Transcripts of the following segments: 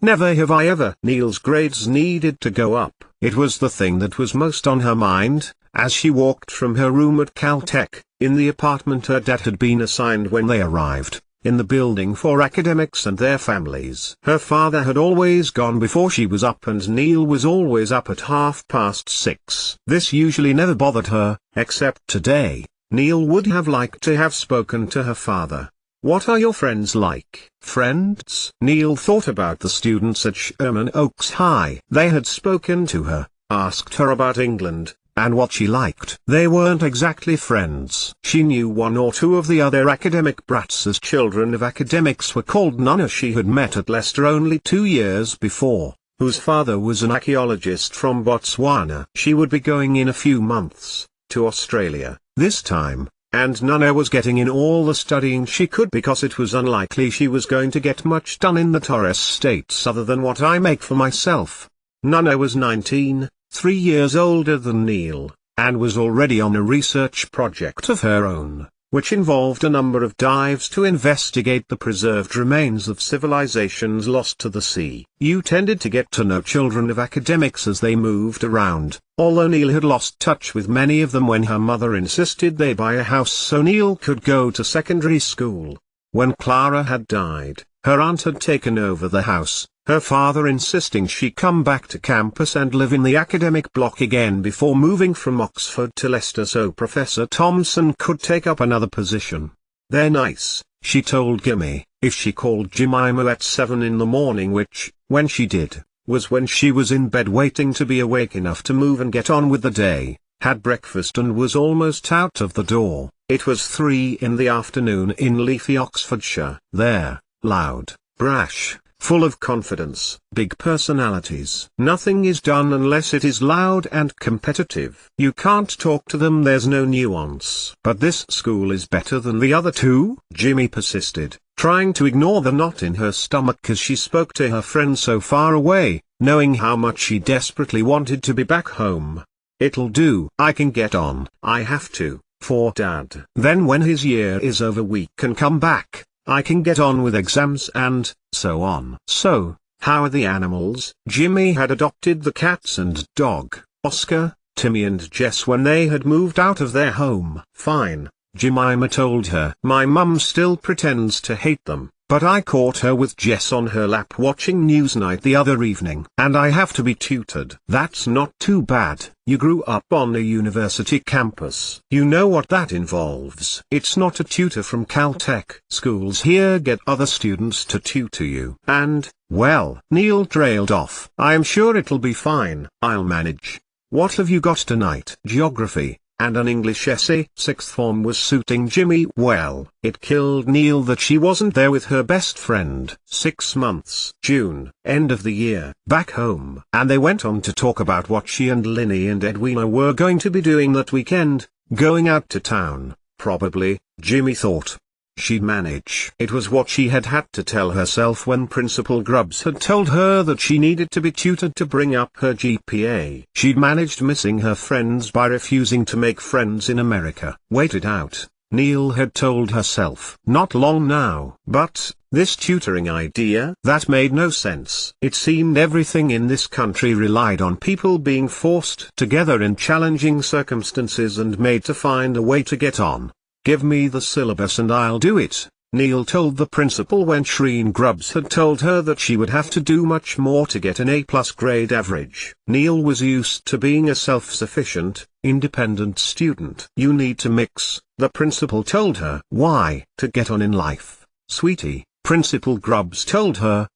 Never have I ever. Neil's grades needed to go up. It was the thing that was most on her mind, as she walked from her room at Caltech, in the apartment her dad had been assigned when they arrived, in the building for academics and their families. Her father had always gone before she was up and Neil was always up at 6:30. This usually never bothered her, except today. Neil would have liked to have spoken to her father. What are your friends like? Friends? Neil thought about the students at Sherman Oaks High. They had spoken to her, asked her about England, and what she liked. They weren't exactly friends. She knew one or two of the other academic brats, as children of academics were called. None she had met at Leicester only 2 years before, whose father was an archaeologist from Botswana. She would be going in a few months, to Australia, this time. And Nana was getting in all the studying she could because it was unlikely she was going to get much done in the Torres States other than what I make for myself. Nana was 19, 3 years older than Neil, and was already on a research project of her own, which involved a number of dives to investigate the preserved remains of civilizations lost to the sea. You tended to get to know children of academics as they moved around, although Neil had lost touch with many of them when her mother insisted they buy a house so Neil could go to secondary school. When Clara had died, her aunt had taken over the house, her father insisting she come back to campus and live in the academic block again before moving from Oxford to Leicester so Professor Thompson could take up another position. They're nice, she told Gimme, if she called Jemima at 7 in the morning, which, when she did, was when she was in bed waiting to be awake enough to move and get on with the day, had breakfast and was almost out of the door. It was 3 in the afternoon in leafy Oxfordshire. They're loud, brash, full of confidence, big personalities. Nothing is done unless it is loud and competitive. You can't talk to them, there's no nuance. But this school is better than the other two, Jimmy persisted, trying to ignore the knot in her stomach as she spoke to her friend so far away, knowing how much she desperately wanted to be back home. It'll do. I can get on. I have to, for Dad. Then when his year is over we can come back. I can get on with exams and so on. So, how are the animals? Jimmy had adopted the cats and dog, Oscar, Timmy and Jess, when they had moved out of their home. Fine, Jemima told her. My mum still pretends to hate them, but I caught her with Jess on her lap watching Newsnight the other evening. And I have to be tutored. That's not too bad. You grew up on a university campus. You know what that involves. It's not a tutor from Caltech. Schools here get other students to tutor you. And, well, Neil trailed off. I'm sure it'll be fine. I'll manage. What have you got tonight? Geography, and an English essay. Sixth form was suiting Jimmy well. It killed Neil that she wasn't there with her best friend. 6 months. June, end of the year. Back home. And they went on to talk about what she and Linny and Edwina were going to be doing that weekend, going out to town, probably, Jimmy thought. She'd manage. It was what she had had to tell herself when Principal Grubbs had told her that she needed to be tutored to bring up her GPA. She'd managed missing her friends by refusing to make friends in America. Wait it out, Neil had told herself. Not long now. But, this tutoring idea? That made no sense. It seemed everything in this country relied on people being forced together in challenging circumstances and made to find a way to get on. Give me the syllabus and I'll do it, Neil told the principal when Shreen Grubbs had told her that she would have to do much more to get an A+ grade average. Neil was used to being a self-sufficient, independent student. You need to mix, the principal told her. Why? To get on in life, sweetie, Principal Grubbs told her,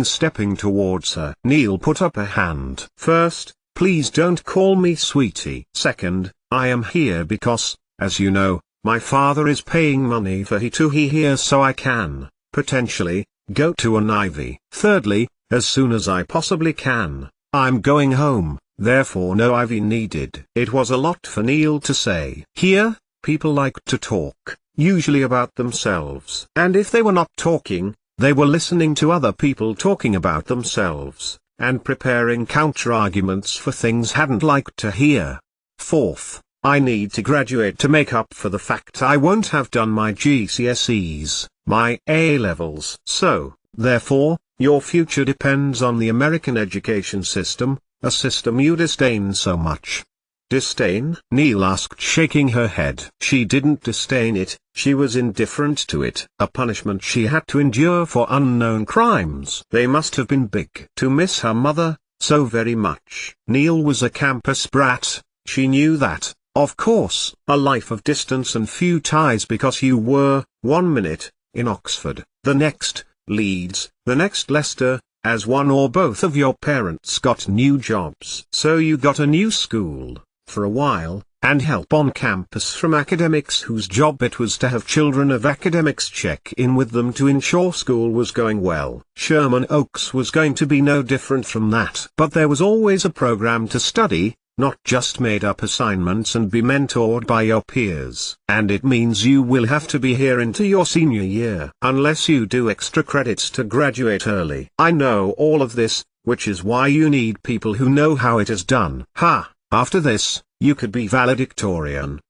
stepping towards her. Neil put up a hand. First, please don't call me sweetie. Second, I am here because, as you know, my father is paying money for he here so I can, potentially, go to an Ivy. Thirdly, as soon as I possibly can, I'm going home, therefore no Ivy needed. It was a lot for Neil to say. Here, people like to talk, usually about themselves. And if they were not talking, they were listening to other people talking about themselves, and preparing counter-arguments for things hadn't liked to hear. Fourth, I need to graduate to make up for the fact I won't have done my GCSEs, my A-levels. So, therefore, Your future depends on the American education system, a system you disdain so much. Disdain? Neil asked, shaking her head. She didn't disdain it, she was indifferent to it. A punishment she had to endure for unknown crimes. They must have been big. To miss her mother, so very much. Neil was a campus brat, she knew that, of course. A life of distance and few ties because you were, 1 minute, in Oxford, the next, Leeds, the next Leicester, as one or both of your parents got new jobs. So you got a new school, for a while, and help on campus from academics whose job it was to have children of academics check in with them to ensure school was going well. Sherman Oaks was going to be no different from that. But there was always a program to study, not just made up assignments and be mentored by your peers. And it means you will have to be here into your senior year, unless you do extra credits to graduate early. I know all of this, which is why you need people who know how it is done. Ha! After this, you could be valedictorian.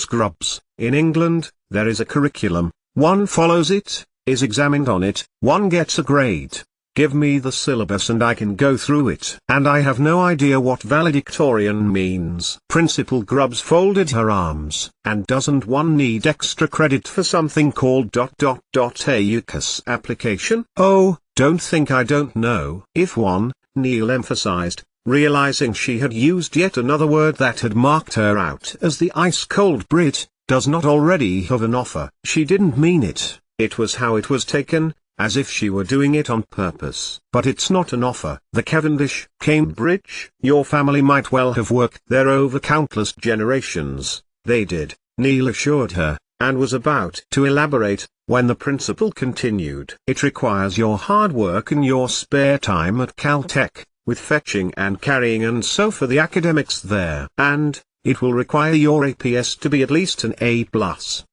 Grubs. In England, there is a curriculum, one follows it, is examined on it, one gets a grade. Give me the syllabus and I can go through it. And I have no idea what valedictorian means. Principal Grubbs folded her arms. And doesn't one need extra credit for something called ... a UCAS application? Oh, don't think I don't know. If one, Neil emphasized, realizing she had used yet another word that had marked her out as the ice-cold Brit, does not already have an offer. She didn't mean it, it was how it was taken, as if she were doing it on purpose. But it's not an offer. The Cavendish, Cambridge, your family might well have worked there over countless generations. They did, Neil assured her, and was about to elaborate, when the principal continued. It requires your hard work in your spare time at Caltech, with fetching and carrying and so for the academics there. And, it will require your APS to be at least an A+.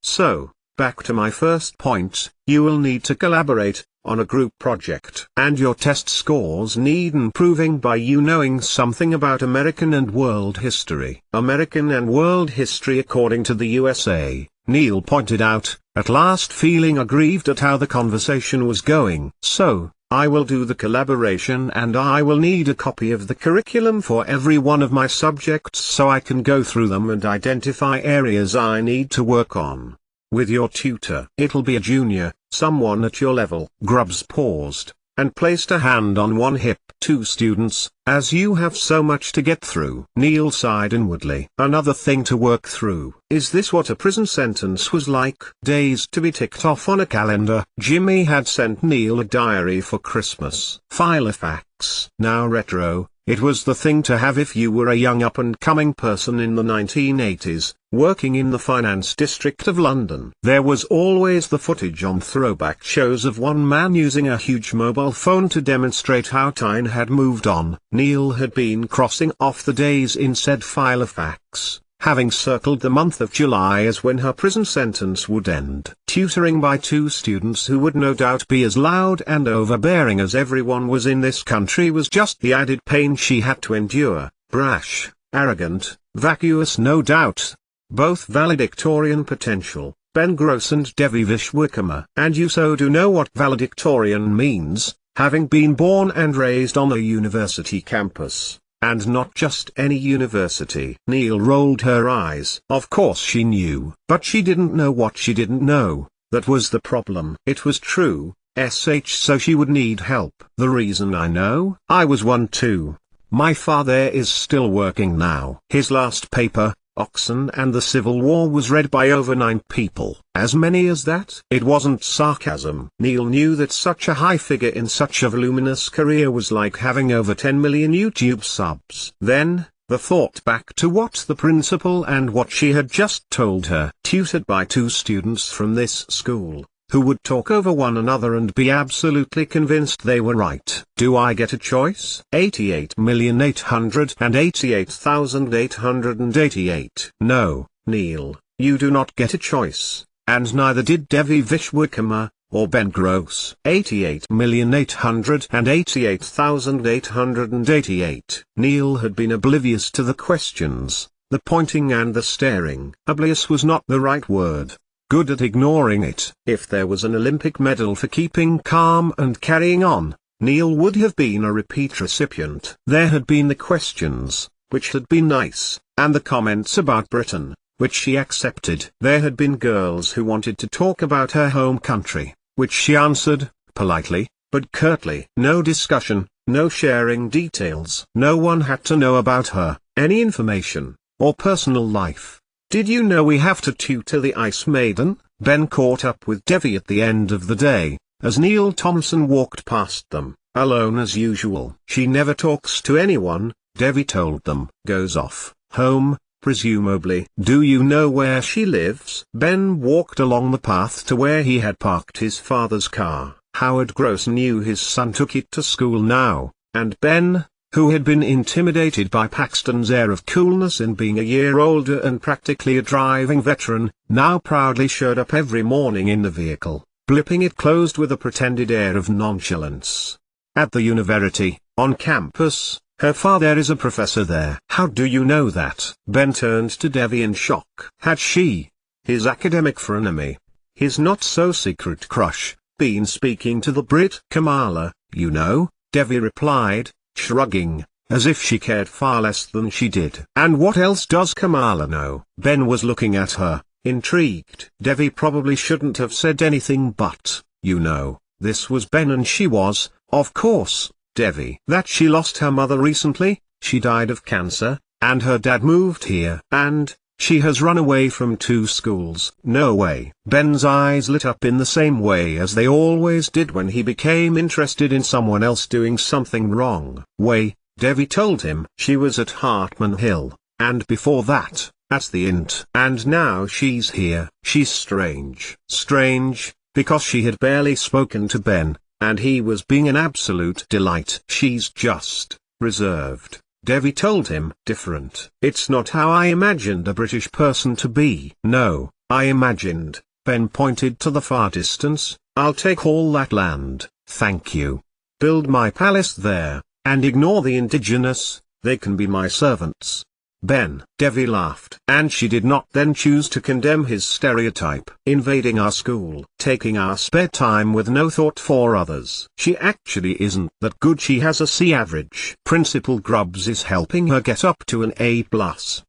So, back to my first point, you will need to collaborate, on a group project. And your test scores need improving by you knowing something about American and world history. American and world history according to the USA, Neil pointed out, at last feeling aggrieved at how the conversation was going. So, I will do the collaboration and I will need a copy of the curriculum for every one of my subjects so I can go through them and identify areas I need to work on. With your tutor. It'll be a junior, someone at your level. Grubbs paused, and placed a hand on one hip. 2 students, as you have so much to get through. Neil sighed inwardly. Another thing to work through. Is this what a prison sentence was like? Days to be ticked off on a calendar. Jimmy had sent Neil a diary for Christmas. Filofax. Now retro, it was the thing to have if you were a young up-and-coming person in the 1980s, working in the finance district of London. There was always the footage on throwback shows of one man using a huge mobile phone to demonstrate how time had moved on. Neil had been crossing off the days in said Filofax, having circled the month of July as when her prison sentence would end. Tutoring by 2 students who would no doubt be as loud and overbearing as everyone was in this country was just the added pain she had to endure. Brash, arrogant, vacuous no doubt. Both valedictorian potential, Ben Gross and Devi Vishwakarma. And you so do know what valedictorian means, having been born and raised on a university campus. And not just any university. Neil rolled her eyes. Of course she knew. But she didn't know what she didn't know. That was the problem. It was true, so she would need help. The reason I know? I was one too. My father is still working now. His last paper, Oxen and the Civil War, was read by over 9 people. As many as that? It wasn't sarcasm. Neil knew that such a high figure in such a voluminous career was like having over 10 million YouTube subs. Then, the thought back to what the principal and what she had just told her. Tutored by 2 students from this school, who would talk over one another and be absolutely convinced they were right. Do I get a choice? 88,888,888. No, Neil, you do not get a choice, and neither did Devi Vishwakarma, or Ben Gross. 88,888,888. Neil had been oblivious to the questions, the pointing and the staring. Oblivious was not the right word. Good at ignoring it. If there was an Olympic medal for keeping calm and carrying on, Neil would have been a repeat recipient. There had been the questions, which had been nice, and the comments about Britain, which she accepted. There had been girls who wanted to talk about her home country, which she answered, politely, but curtly. No discussion, no sharing details. No one had to know about her, any information, or personal life. "Did you know we have to tutor the Ice Maiden?" Ben caught up with Devi at the end of the day, as Neil Thompson walked past them, alone as usual. "She never talks to anyone," Devi told them. "Goes off, home, presumably." "Do you know where she lives?" Ben walked along the path to where he had parked his father's car. Howard Gross knew his son took it to school now, and Ben, who had been intimidated by Paxton's air of coolness in being a year older and practically a driving veteran, now proudly showed up every morning in the vehicle, blipping it closed with a pretended air of nonchalance. "At the university, on campus. Her father is a professor there." "How do you know that?" Ben turned to Devi in shock. Had she, his academic frenemy, his not-so-secret crush, been speaking to the Brit? "Kamala, you know," Devi replied, shrugging, as if she cared far less than she did. "And what else does Kamala know?" Ben was looking at her, intrigued. Devi probably shouldn't have said anything but, "You know," this was Ben and she was, of course, Devi. "That she lost her mother recently, she died of cancer, and her dad moved here. And she has run away from 2 schools." "No way." Ben's eyes lit up in the same way as they always did when he became interested in someone else doing something wrong. "Way," Devi told him. "She was at Hartman Hill, and before that, at the Int. And now she's here." "She's strange." Strange, because she had barely spoken to Ben, and he was being an absolute delight. "She's just reserved," Devi told him. "Different." "It's not how I imagined a British person to be." "No, I imagined," Ben pointed to the far distance, "I'll take all that land, thank you. Build my palace there, and ignore the indigenous, they can be my servants." Ben. Devi laughed. And she did not then choose to condemn his stereotype. "Invading our school, taking our spare time with no thought for others. She actually isn't that good. She has a C average. Principal Grubbs is helping her get up to an A+.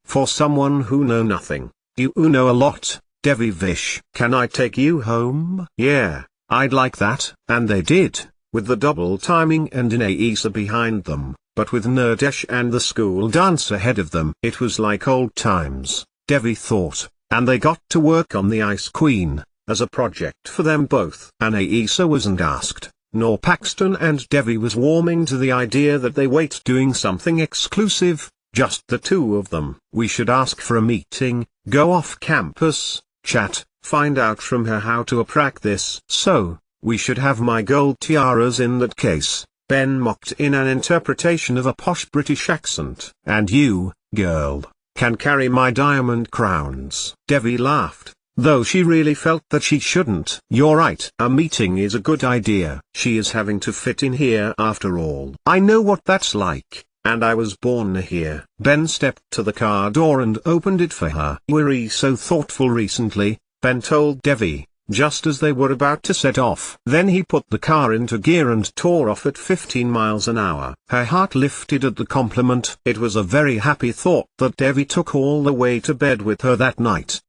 For someone who know nothing, you know a lot, Devi Vish. "Can I take you home?" "Yeah, I'd like that." And they did, with the double timing and an Aisa behind them, but with Nirdesh and the school dance ahead of them. It was like old times, Devi thought, and they got to work on the Ice Queen, as a project for them both. Anaisa wasn't asked, nor Paxton, and Devi was warming to the idea that they wait doing something exclusive, just the 2 of them. "We should ask for a meeting, go off campus, chat, find out from her how to practice. So, we should have my gold tiaras in that case," Ben mocked in an interpretation of a posh British accent. "And you, girl, can carry my diamond crowns." Devi laughed, though she really felt that she shouldn't. "You're right. A meeting is a good idea. She is having to fit in here after all. I know what that's like, and I was born here." Ben stepped to the car door and opened it for her. "We're so thoughtful recently," Ben told Devi, just as they were about to set off. Then he put the car into gear and tore off at 15 miles an hour. Her heart lifted at the compliment. It was a very happy thought that Devi took all the way to bed with her that night.